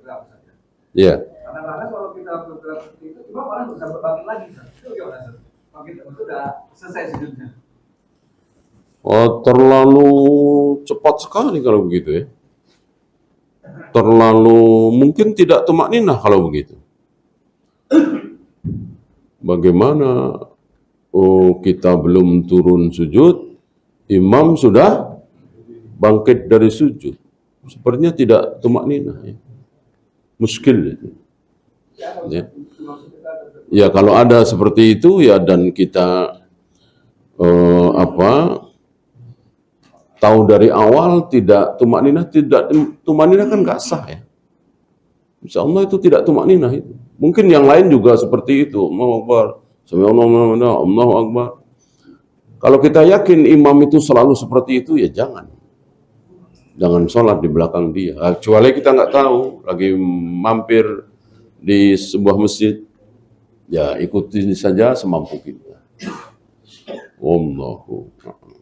bergerak saja. Iya. Kadang-kadang kalau kita bergerak seperti itu, cuma malah bisa berbangkit lagi. Itu gimana, Sir? Bangkit itu udah selesai sujudnya. Oh, terlalu cepat sekali kalau begitu ya. Terlalu mungkin tidak tumakninah kalau begitu. Bagaimana kita belum turun sujud, imam sudah bangkit dari sujud. Sepertinya tidak tumakninah ya. Muskil itu. Ya. Ya kalau ada seperti itu ya dan kita tahu dari awal tidak tumakninah kan nggak sah ya. Insya Allah itu tidak tumakninah itu. Mungkin yang lain juga seperti itu. Allahu Akbar. Allahu Akbar. Kalau kita yakin imam itu selalu seperti itu ya jangan. Jangan sholat di belakang dia. Kecuali kita nggak tahu lagi mampir di sebuah masjid. Ya ikuti saja semampu kita. Wallahu a'lam.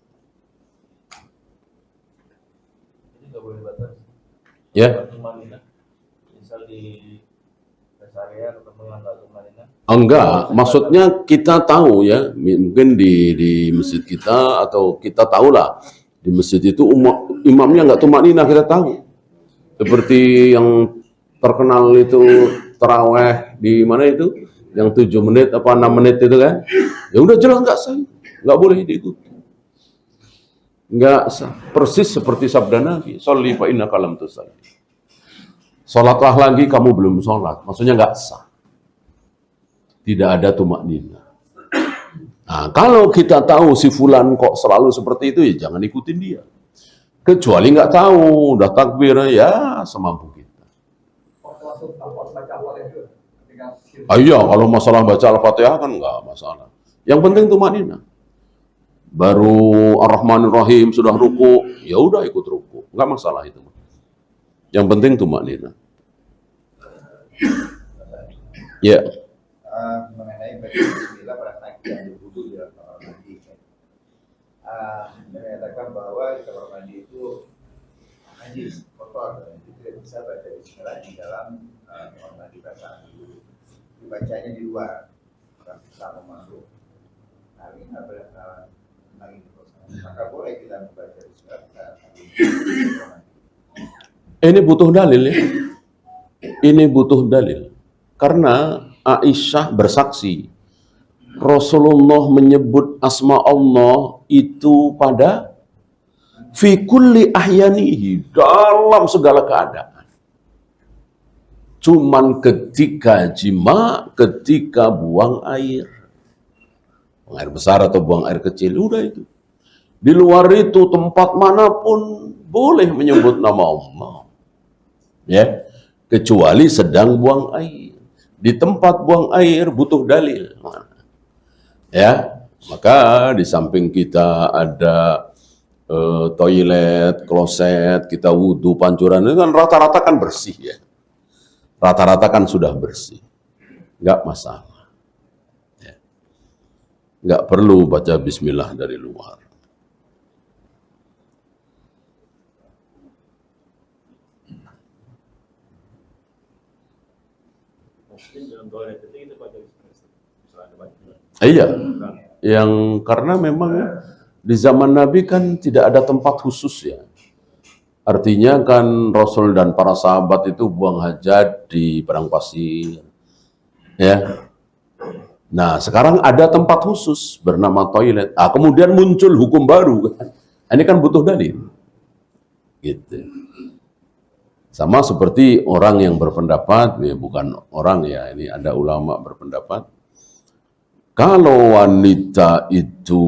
Jadi nggak boleh batas. Ya. Misal di rest area ketemu yang nggak tumanina. Enggak, maksudnya kita tahu ya, mungkin di masjid kita atau kita tahulah di masjid itu imamnya nggak tumakninah, kita tahu. Seperti yang terkenal itu taraweh di mana itu, yang 7 menit apa 6 menit itu kan, ya udah jelas nggak sah, nggak boleh diikuti. Nggak sah, persis seperti sabda Nabi, sholli fa innaka lam tusalli. Sholatlah lagi, kamu belum sholat, maksudnya nggak sah. Tidak ada tumakninah. Nah, kalau kita tahu si fulan kok selalu seperti itu, ya jangan ikutin dia. Kecuali nggak tahu, udah takbir, ya semampu kita. Iya, kalau masalah baca Al-Fatihah kan nggak masalah. Yang penting tumakninah. Baru Ar-Rahmanir Rahim sudah ruku, ya udah ikut ruku, nggak masalah itu. Yang penting tumakninah. Ya. Mengenai baca bismillah pada saat yang berwudu di kamar mandi. Menyatakan bahwa di kamar mandi itu najis, kotor, dan tidak bisa baca bismillah di dalam kamar mandi bacaan dulu. Dibacanya di luar, saat masuk. Nah ini adalah tentang ini. Maka boleh kita membaca bismillah. Ini butuh dalil ya. Ini butuh dalil. Karena Aisyah bersaksi, Rasulullah menyebut asma Allah itu pada fi kulli ahyanihi, dalam segala keadaan. Cuman ketika jima, ketika buang air besar atau buang air kecil, udah itu. Di luar itu tempat manapun boleh menyebut nama Allah. Ya, kecuali sedang buang air. Di tempat buang air butuh dalil. Ya, maka di samping kita ada toilet, kloset, kita wudhu, pancuran, itu kan rata-rata kan bersih ya. Rata-rata kan sudah bersih. Nggak masalah. Ya. Nggak perlu baca bismillah dari luar. Iya, yang karena memang di zaman Nabi kan tidak ada tempat khusus ya. Artinya kan Rasul dan para sahabat itu buang hajat di padang pasir. Ya. Nah, sekarang ada tempat khusus bernama toilet. Kemudian muncul hukum baru. Ini kan butuh dalil. Gitu. Sama seperti orang yang berpendapat, ya bukan orang ya, ini ada ulama berpendapat, kalau wanita itu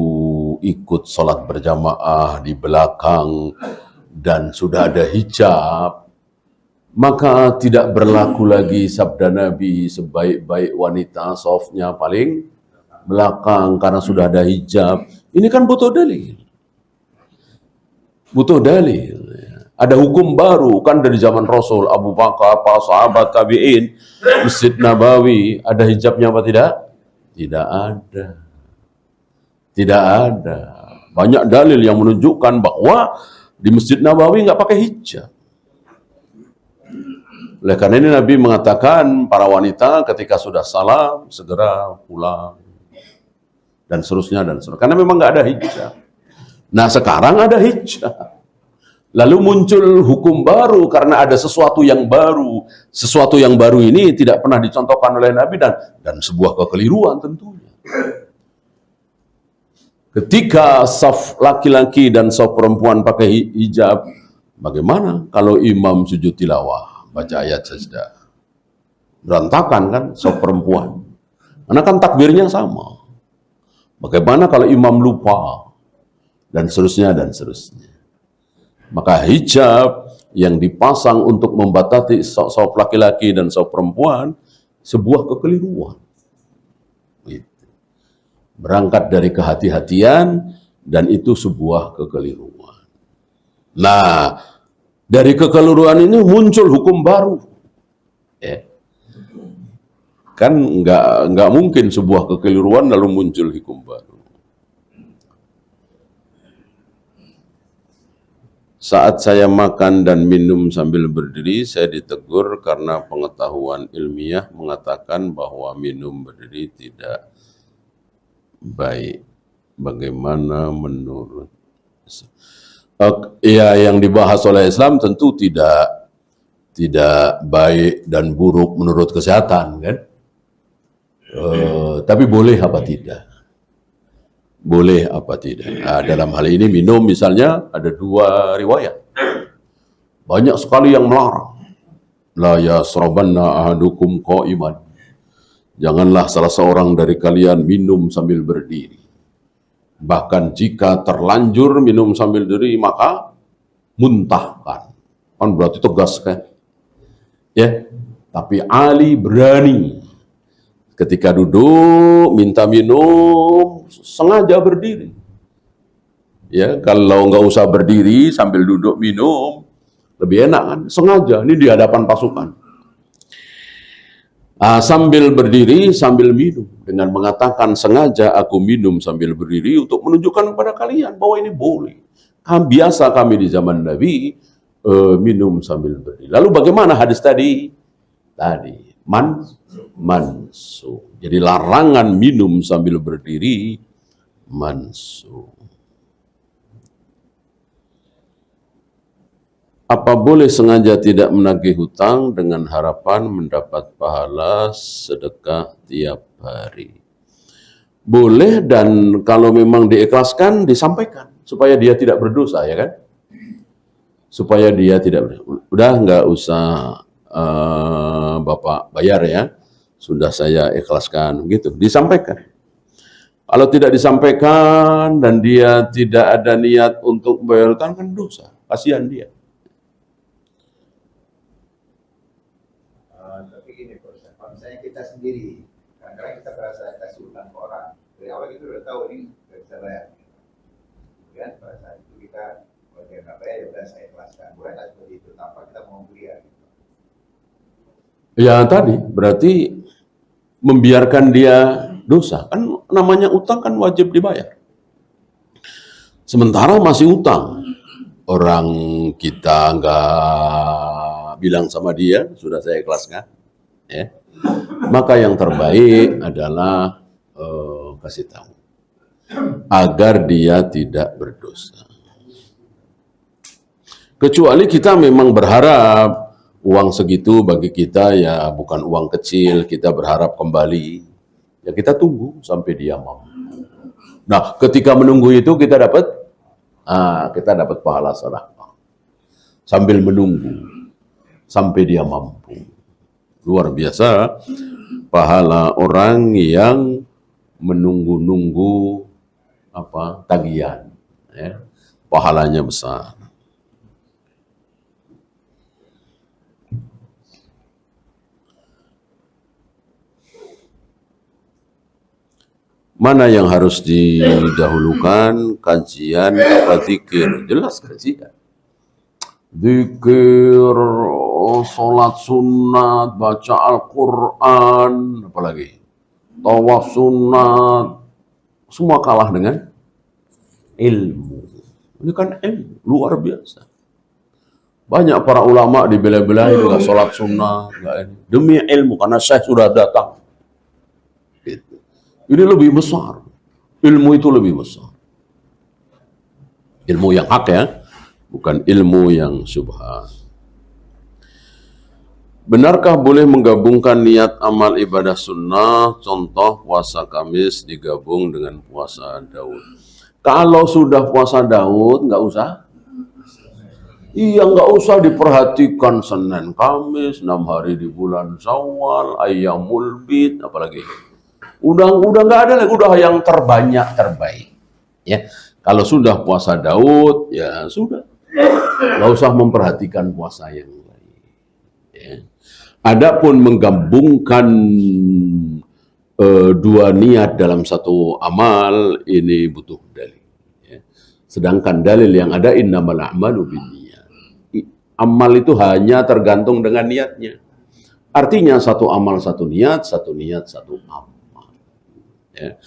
ikut sholat berjamaah di belakang dan sudah ada hijab, maka tidak berlaku lagi sabda Nabi sebaik-baik wanita softnya paling belakang karena sudah ada hijab. Ini kan butuh dalil. Butuh dalil. Ada hukum baru kan dari zaman Rasul, Abu Bakar, para sahabat, tabi'in, Masjid Nabawi, ada hijabnya apa tidak? Tidak ada. Tidak ada. Banyak dalil yang menunjukkan bahwa di Masjid Nabawi nggak pakai hijab. Oleh karena ini Nabi mengatakan para wanita ketika sudah salam segera pulang dan seterusnya dan seterusnya. Karena memang nggak ada hijab. Nah sekarang ada hijab. Lalu muncul hukum baru karena ada sesuatu yang baru. Sesuatu yang baru ini tidak pernah dicontohkan oleh Nabi dan sebuah kekeliruan tentunya. Ketika saf laki-laki dan saf perempuan pakai hijab, bagaimana kalau imam sujud tilawah, baca ayat sajdah? Berantakan kan saf perempuan. Karena kan takbirnya sama. Bagaimana kalau imam lupa? Dan seterusnya dan seterusnya. Maka hijab yang dipasang untuk membatasi saf laki-laki dan saf perempuan sebuah kekeliruan. Gitu. Berangkat dari kehati-hatian dan itu sebuah kekeliruan. Nah, dari kekeliruan ini muncul hukum baru. Ya. Kan nggak mungkin sebuah kekeliruan lalu muncul hukum baru. Saat saya makan dan minum sambil berdiri, saya ditegur karena pengetahuan ilmiah mengatakan bahwa minum berdiri tidak baik. Bagaimana menurut? Ya, yang dibahas oleh Islam tentu tidak baik dan buruk menurut kesehatan, kan? Tapi boleh apa tidak? Boleh apa tidak? Nah, dalam hal ini minum misalnya ada dua riwayat. Banyak sekali yang melarang. La yasrabanna ahadukum qa'iman. Janganlah salah seorang dari kalian minum sambil berdiri. Bahkan jika terlanjur minum sambil berdiri maka muntahkan. Kan berarti tegas kan? Ya. Tapi Ali berani. Ketika duduk, minta minum, sengaja berdiri. Ya, kalau nggak usah berdiri sambil duduk minum, lebih enak kan? Sengaja, ini di hadapan pasukan. Sambil berdiri, sambil minum. Dengan mengatakan sengaja aku minum sambil berdiri untuk menunjukkan kepada kalian bahwa ini boleh. Biasa kami di zaman Nabi minum sambil berdiri. Lalu bagaimana hadis tadi? Mansuh. Jadi larangan minum sambil berdiri mansuh. Apa boleh sengaja tidak menagih hutang dengan harapan mendapat pahala sedekah tiap hari? Boleh, dan kalau memang diikhlaskan disampaikan supaya dia tidak berdosa, ya kan? Supaya dia tidak berdosa. Udah nggak usah Bapak bayar ya, sudah saya ikhlaskan, gitu, disampaikan. Kalau tidak disampaikan dan dia tidak ada niat untuk membayarkan, kan dosa, kasihan dia. Tapi gini, kalau misalnya kita sendiri, kadang-kadang kita merasa kasih utang ke orang, dari awal kita udah tahu ini nggak bisa bayar. Kemudian pada saat itu kita, kalau dia nggak bayar, ya udah saya ikhlaskan. Bukan seperti itu, tanpa kita mau dia. Ya tadi, berarti membiarkan dia dosa. Kan namanya utang kan wajib dibayar. Sementara masih utang. Orang kita nggak bilang sama dia, sudah saya ikhlaskan. Ya. Maka yang terbaik adalah kasih tahu. Agar dia tidak berdosa. Kecuali kita memang berharap uang segitu bagi kita ya bukan uang kecil, kita berharap kembali. Ya kita tunggu sampai dia mampu. Nah, ketika menunggu itu kita dapat pahala sedekah. Sambil menunggu sampai dia mampu. Luar biasa pahala orang yang menunggu-nunggu tagihan, ya. Pahalanya besar. Mana yang harus didahulukan, kajian apa zikir? Jelas kajian. Zikir, sholat sunat, baca Al-Quran, apalagi tawaf sunat, semua kalah dengan ilmu. Ini kan ilmu, luar biasa. Banyak para ulama dibela-belain nggak sholat sunnah, nggak ini. Demi ilmu karena saya sudah datang. Gitu. Ini lebih besar. Ilmu itu lebih besar. Ilmu yang hak ya, bukan ilmu yang syubhat. Benarkah boleh menggabungkan niat amal ibadah sunnah, contoh puasa Kamis digabung dengan puasa Daud? Kalau sudah puasa Daud, nggak usah. Iya, nggak usah diperhatikan Senin, Kamis, 6 hari di bulan Syawal, Ayyamul Bid, apalagi. Udah nggak ada lagi, udah yang terbanyak terbaik. Ya, kalau sudah puasa Daud, ya sudah, nggak usah memperhatikan puasa yang lain. Ya. Adapun menggabungkan dua niat dalam satu amal, ini butuh dalil. Ya. Sedangkan dalil yang ada innamal a'malu binniyat. Amal itu hanya tergantung dengan niatnya. Artinya satu amal satu niat satu amal. Ya.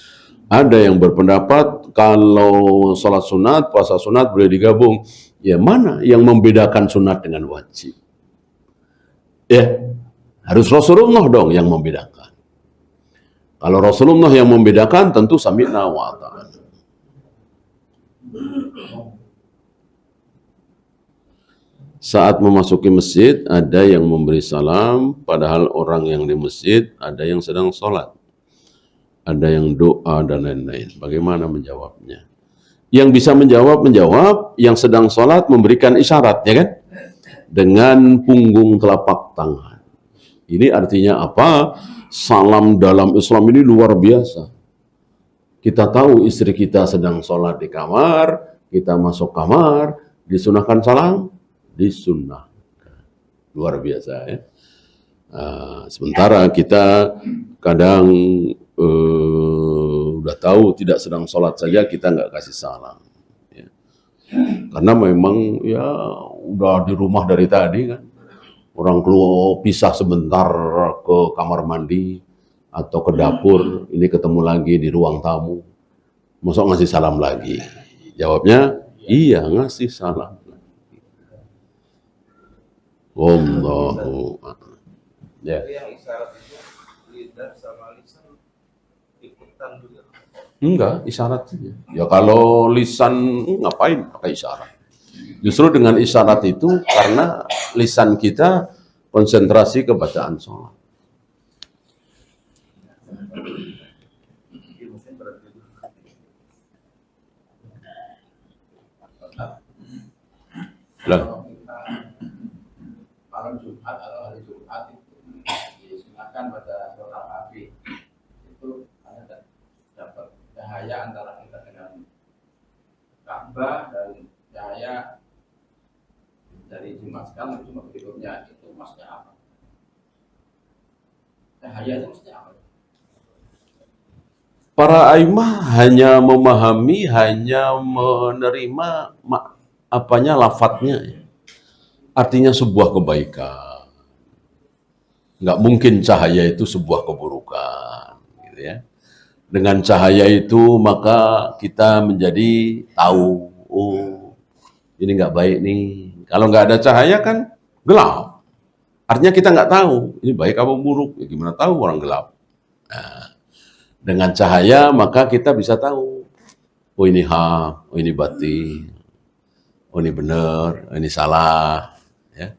Ada yang berpendapat kalau sholat sunat, puasa sunat boleh digabung. Ya mana yang membedakan sunat dengan wajib? Ya, harus Rasulullah dong yang membedakan. Kalau Rasulullah yang membedakan, tentu sami'na wa ata'na. Saat memasuki masjid, ada yang memberi salam, padahal orang yang di masjid, ada yang sedang sholat. Ada yang doa dan lain-lain. Bagaimana menjawabnya? Yang bisa menjawab, yang sedang sholat memberikan isyarat, ya kan? Dengan punggung telapak tangan. Ini artinya apa? Salam dalam Islam ini luar biasa. Kita tahu istri kita sedang sholat di kamar, kita masuk kamar, disunahkan salam, disunnahkan. Luar biasa ya. Sementara kita kadang udah tahu tidak sedang sholat saja kita nggak kasih salam. Ya. Karena memang ya udah di rumah dari tadi kan. Orang keluar pisah sebentar ke kamar mandi atau ke dapur, ini ketemu lagi di ruang tamu. Masa ngasih salam lagi? Jawabnya, iya ngasih salam. Wallahu a'lam. Ya. Yang isyarat itu lidah sama lisan ikutan juga. Enggak, isyarat saja. Ya kalau lisan ngapain pakai isyarat? Justru dengan isyarat itu karena lisan kita konsentrasi ke bacaan sholat. Lah. Malam Jumat atau hari Jumat itu disunahkan pada sholat Nabi itu ada dapat cahaya antara kita dengan Ka'bah dan cahaya dari Jumat sekarang cuma berikutnya itu maksudnya apa? Cahaya itu maksudnya apa? Para aimah hanya memahami, hanya menerima apanya lafadznya. Artinya sebuah kebaikan. Nggak mungkin cahaya itu sebuah keburukan. Gitu ya. Dengan cahaya itu maka kita menjadi tahu, oh ini nggak baik nih. Kalau nggak ada cahaya kan gelap. Artinya kita nggak tahu ini baik apa buruk. Ya, gimana tahu orang gelap? Nah, dengan cahaya maka kita bisa tahu. Oh ini hak, oh ini batil, oh ini benar, oh ini salah. Ya,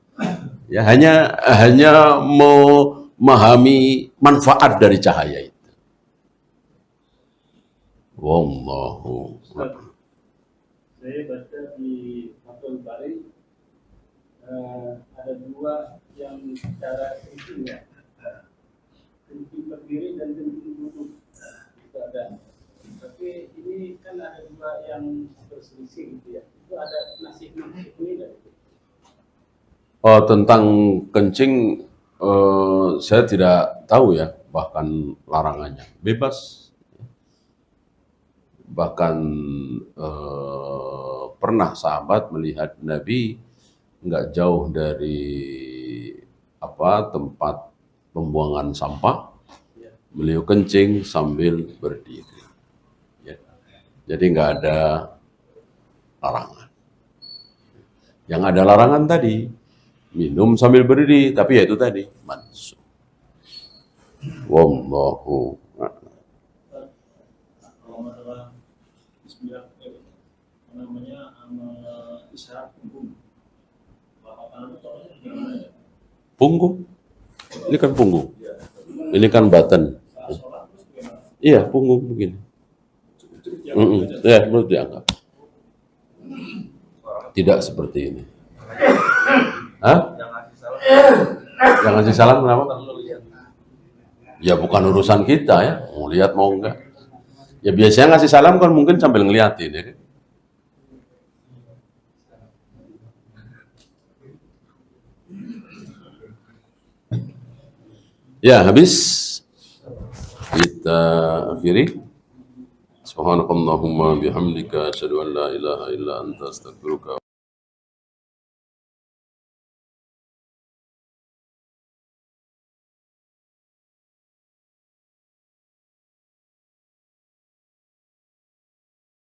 ya hanya memahami manfaat dari cahaya itu. Wallahu. Saya baca di Fathul Bari ada dua yang secara kencing ya, kencing berdiri dan kencing duduk itu ada. Tapi ini kan ada dua yang berselisih gitu ya. Itu ada nasib-nasib ini nggak? Tentang kencing saya tidak tahu ya, bahkan larangannya bebas. Bahkan pernah sahabat melihat Nabi nggak jauh dari tempat pembuangan sampah, beliau kencing sambil berdiri. Ya. Jadi nggak ada larangan. Yang ada larangan tadi, minum sambil berdiri, tapi ya itu tadi, mansuh. Wallahu a'lam. Kalau masalah Bismillah, apa namanya, isyarat punggung. Bapak tangan itu contohnya gimana ya? Punggung. Ini kan punggung. Ini kan batan. Saat sholat terus gimana? Iya, punggung begini. Ya, menurut dianggap. Tidak seperti ini. Hah? Yang ngasih salam Yang ngasih salam kenapa? perlu lihat. Ya bukan urusan kita ya, mau lihat mau enggak. Ya biasanya ngasih salam kan mungkin sambil ngeliatin ya kan. Ya habis kita akhiri. Subhanakallahumma bihamdika asyhadu an la ilaha illa anta astaghfiruka